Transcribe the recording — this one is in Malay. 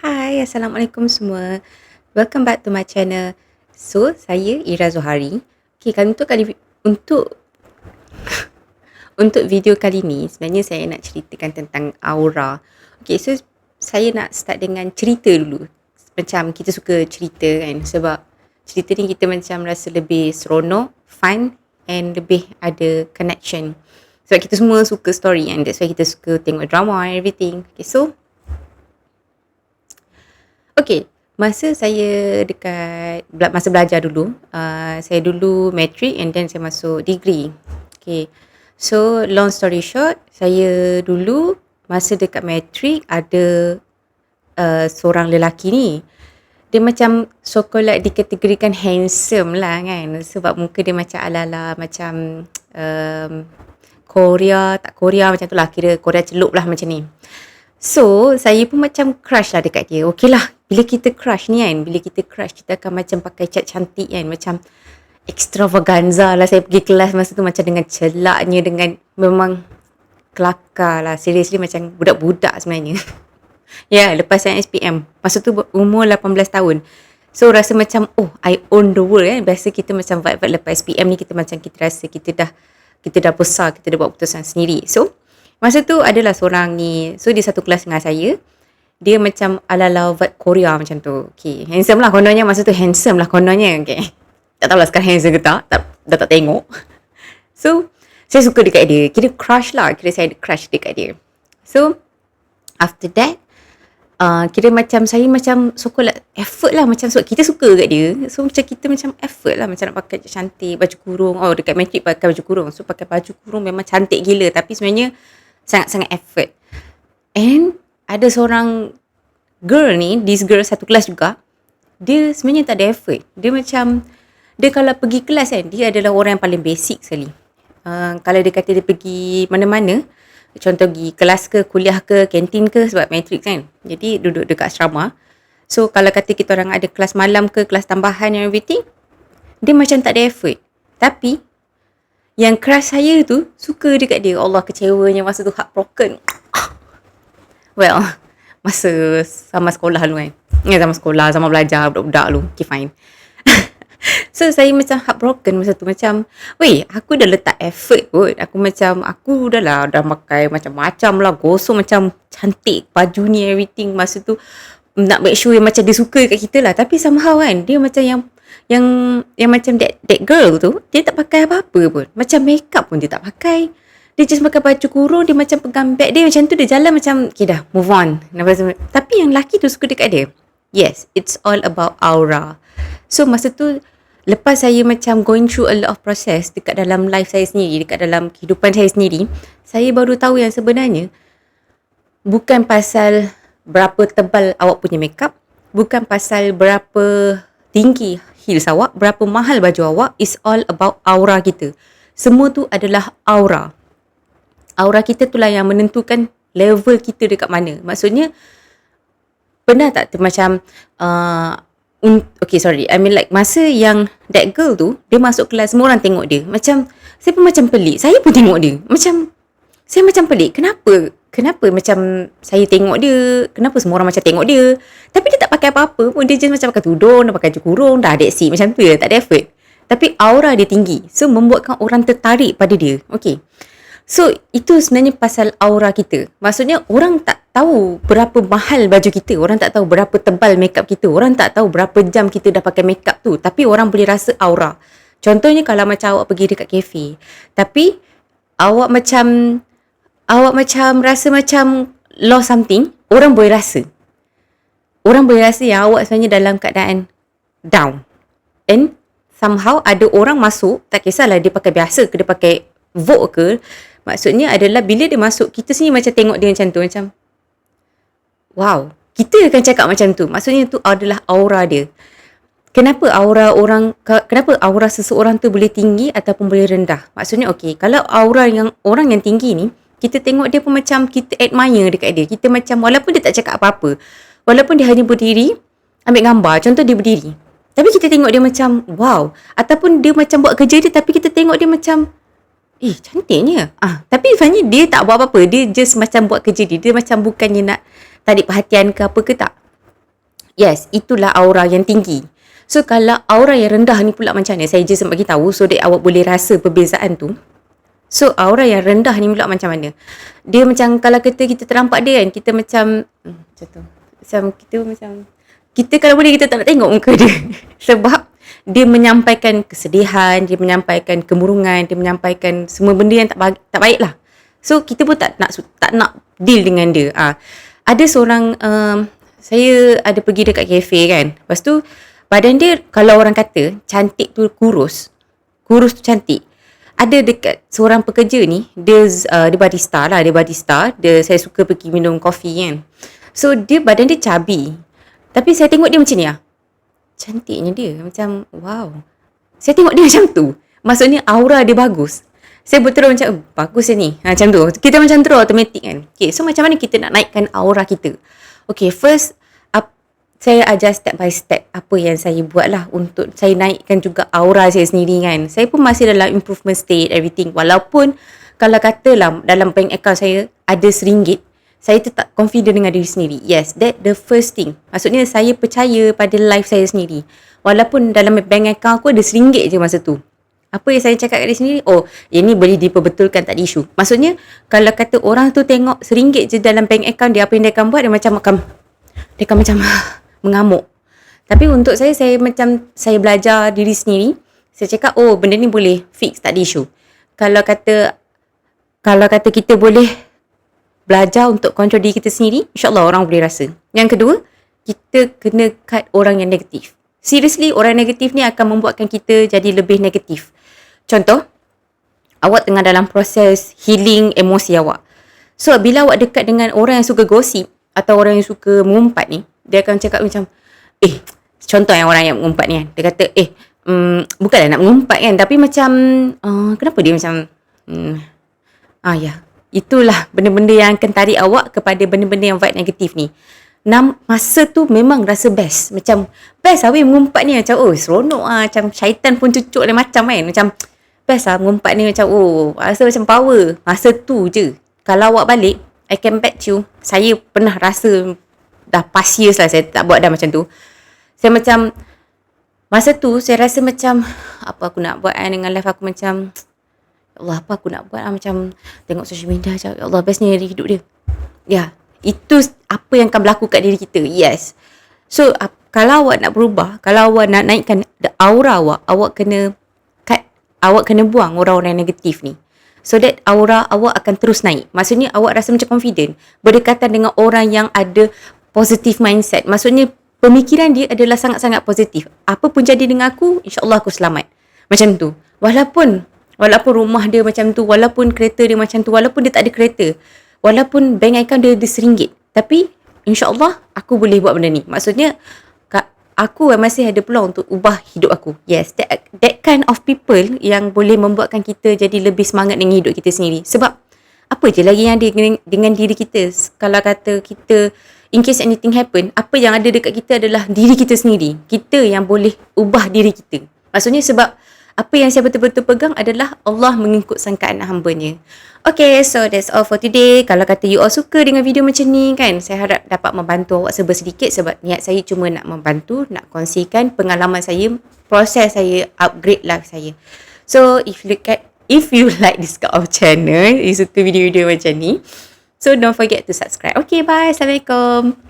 Hai, Assalamualaikum semua. Welcome back to my channel. So, saya Ira Zohari. Okay, untuk video kali ni, sebenarnya saya nak ceritakan tentang aura. Okay, so saya nak start dengan cerita dulu. Macam kita suka cerita kan, sebab cerita ni kita macam rasa lebih seronok, fun and lebih ada connection. Sebab kita semua suka story and that's why kita suka tengok drama and everything. Okay, so okay, masa saya masa belajar dulu, saya dulu matric and then saya masuk degree. Okay, so long story short, saya dulu masa dekat matric ada seorang lelaki ni. Dia macam so called dikategorikan handsome lah kan, sebab muka dia macam ala-ala macam Korea macam tu lah, kira Korea celup lah macam ni. So, saya pun macam crush lah dekat dia. Okay lah, bila kita crush kita akan macam pakai cat cantik kan. Macam extravaganza lah. Saya pergi kelas masa tu macam dengan celaknya, dengan memang kelakar lah. Seriously macam budak-budak sebenarnya. Ya, lepas saya SPM. Masa tu umur 18 tahun. So, rasa macam, oh, I own the world kan. Biasa kita macam vibe-vibe lepas SPM ni, kita macam kita rasa kita dah besar, kita dah buat keputusan sendiri. So, masa tu adalah seorang ni. So dia satu kelas dengan saya. Dia macam ala-ala vibe Korea macam tu. Okay, handsome lah kononnya. Masa tu handsome lah kononnya. Okay, tak tahulah sekarang handsome ke tak. Dah tak tengok. So saya suka dekat dia. Kira crush lah. Kira saya ada crush dekat dia. So after that, kira macam saya macam so-called effort lah. Macam sebab kita suka kat dia. So macam kita macam effort lah. Macam nak pakai cantik, baju kurung. Oh, dekat matric pakai baju kurung. So pakai baju kurung memang cantik gila. Tapi sebenarnya sangat-sangat effort. And ada seorang girl ni, this girl satu kelas juga, dia sebenarnya tak ada effort. Dia macam, dia kalau pergi kelas kan, dia adalah orang yang paling basic sekali. Kalau dia kata dia pergi mana-mana, contoh pergi kelas ke, kuliah ke, kantin ke, sebab matric kan. Jadi duduk dekat asrama. So kalau kata kita orang ada kelas malam ke, kelas tambahan and everything, dia macam tak ada effort. Tapi yang crush saya tu suka dekat dia. Allah, kecewanya masa tu, heartbroken. Well, masa sama sekolah dulu kan. Sama sekolah, sama belajar, budak-budak dulu. Okay, fine. So, saya macam heartbroken masa tu. Macam, weh, aku dah letak effort kot. Aku dah pakai macam-macam lah. Gosok macam cantik baju ni, everything. Masa tu, nak make sure yang macam dia suka kat kita lah. Tapi somehow kan, dia macam yang macam that girl tu, dia tak pakai apa-apa pun. Macam makeup pun dia tak pakai. Dia just pakai baju kurung, dia macam pegang beg dia macam tu, dia jalan macam, okay dah, move on. Tapi yang lelaki tu suka dekat dia. Yes, it's all about aura. So masa tu, lepas saya macam going through a lot of process dekat dalam life saya sendiri, dekat dalam kehidupan saya sendiri, saya baru tahu yang sebenarnya, bukan pasal berapa tebal awak punya makeup, bukan pasal berapa tinggi heels awak, berapa mahal baju awak, is all about aura kita. Semua tu adalah aura. Aura kita tu lah yang menentukan level kita dekat mana. Maksudnya, pernah tak macam, okay sorry, I mean like masa yang that girl tu, dia masuk kelas, semua orang tengok dia. Macam, saya pun macam pelik. Saya pun tengok dia. Saya macam pelik. Kenapa macam saya tengok dia, kenapa semua orang macam tengok dia, tapi dia tak pakai apa-apa pun, dia just macam pakai tudung, dia pakai baju kurung, dah that's it, macam tu je, tak ada effort. Tapi aura dia tinggi, so membuatkan orang tertarik pada dia. Okay, so itu sebenarnya pasal aura kita. Maksudnya orang tak tahu berapa mahal baju kita, orang tak tahu berapa tebal makeup kita, orang tak tahu berapa jam kita dah pakai makeup tu, tapi orang boleh rasa aura. Contohnya kalau macam awak pergi dekat kafe, tapi awak macam rasa macam lost something, orang boleh rasa. Orang boleh rasa yang awak sebenarnya dalam keadaan down. And somehow ada orang masuk, tak kisahlah dia pakai biasa ke, dia pakai Vogue ke, maksudnya adalah bila dia masuk, kita sini macam tengok dia macam tu, macam wow, kita akan cakap macam tu. Maksudnya tu adalah aura dia. Kenapa aura seseorang tu boleh tinggi ataupun boleh rendah? Maksudnya okay, kalau aura yang orang yang tinggi ni, kita tengok dia pun macam kita admire dekat dia. Kita macam, walaupun dia tak cakap apa-apa, walaupun dia hanya berdiri, ambil gambar, contoh dia berdiri, tapi kita tengok dia macam wow. Ataupun dia macam buat kerja dia, tapi kita tengok dia macam cantiknya. Tapi sebenarnya dia tak buat apa-apa. Dia just macam buat kerja dia. Dia macam bukannya nak tarik perhatian ke apa ke tak. Yes, itulah aura yang tinggi. So kalau aura yang rendah ni pula macam mana? Saya just bagi tahu so that awak boleh rasa perbezaan tu. So aura yang rendah ni pula macam mana? Dia macam kalau kita ternampak dia kan, kita macam macam tu. Kita kalau boleh kita tak nak tengok muka dia. Sebab dia menyampaikan kesedihan, dia menyampaikan kemurungan, dia menyampaikan semua benda yang tak baik lah. So kita pun tak nak deal dengan dia. Ada seorang saya ada pergi dekat kafe kan. Lepas tu badan dia, kalau orang kata cantik tu kurus tu cantik. Ada dekat seorang pekerja ni, dia barista lah, saya suka pergi minum kopi kan. So dia badan dia chubby. Tapi saya tengok dia macam ni cantiknya dia, macam wow. Saya tengok dia macam tu. Maksudnya aura dia bagus. Saya betul macam bagus ni. Macam tu. Kita macam tu automatik kan. Okay, so macam mana kita nak naikkan aura kita? Okay, first saya ajar step by step apa yang saya buat lah untuk saya naikkan juga aura saya sendiri kan. Saya pun masih dalam improvement state, everything. Walaupun kalau katalah dalam bank account saya ada RM1, saya tetap confident dengan diri sendiri. Yes, that the first thing. Maksudnya saya percaya pada life saya sendiri. Walaupun dalam bank account aku ada RM1 je masa tu. Apa yang saya cakap kat diri sendiri, yang ni boleh diperbetulkan, tak ada isu. Maksudnya, kalau kata orang tu tengok RM1 je dalam bank account dia, apa yang dia akan buat, dia akan macam mengamuk. Tapi untuk saya macam saya belajar diri sendiri. Saya cakap, benda ni boleh fix, tak ada isu. Kalau kata kita boleh belajar untuk kontrol diri kita sendiri, insyaAllah orang boleh rasa. Yang kedua, kita kena cut orang yang negatif. Seriously, orang negatif ni akan membuatkan kita jadi lebih negatif. Contoh, awak tengah dalam proses healing emosi awak. So, bila awak dekat dengan orang yang suka gosip atau orang yang suka mengumpat ni, dia akan cakap macam, contoh yang orang yang mengumpat ni kan, dia kata, bukanlah nak mengumpat kan, tapi macam, kenapa dia macam, itulah benda-benda yang akan tarik awak kepada benda-benda yang vibe negatif ni. Masa tu memang rasa best. Macam best lah mengumpat ni. Macam seronok lah. Macam syaitan pun cucuk lain macam kan. Macam best lah mengumpat ni. Macam rasa macam power. Masa tu je. Kalau awak balik, I can bet you, saya pernah rasa dah past years lah saya tak buat dah macam tu. Saya macam masa tu saya rasa macam apa aku nak buat dengan life aku, macam ya Allah apa aku nak buat macam tengok social media macam ya Allah bestnya hidup dia. Ya, itu apa yang akan berlaku kat diri kita. Yes. So kalau awak nak berubah, kalau awak nak naikkan aura awak kena buang orang-orang negatif ni. So that aura awak akan terus naik. Maksudnya awak rasa macam confident. Berdekatan dengan orang yang ada positive mindset. Maksudnya pemikiran dia adalah sangat-sangat positif. Apa pun jadi dengan aku, insyaAllah aku selamat. Macam tu. Walaupun rumah dia macam tu, walaupun kereta dia macam tu, walaupun dia tak ada kereta, walaupun bank account dia ada RM1, tapi insyaAllah aku boleh buat benda ni. Maksudnya aku masih ada peluang untuk ubah hidup aku. Yes, that kind of people yang boleh membuatkan kita jadi lebih semangat dengan hidup kita sendiri. Sebab apa je lagi yang ada dengan diri kita. Kalau kata kita, in case anything happen, apa yang ada dekat kita adalah diri kita sendiri. Kita yang boleh ubah diri kita. Maksudnya sebab apa yang saya betul-betul pegang adalah Allah mengikut sangkaan hamba-Nya. Okay, so that's all for today. Kalau kata you all suka dengan video macam ni kan, saya harap dapat membantu awak sedikit sebab niat saya cuma nak membantu, nak kongsikan pengalaman saya, proses saya upgrade life saya. So if you like this kind of channel, you suka video-video macam ni, so don't forget to subscribe. Okay, bye. Assalamualaikum.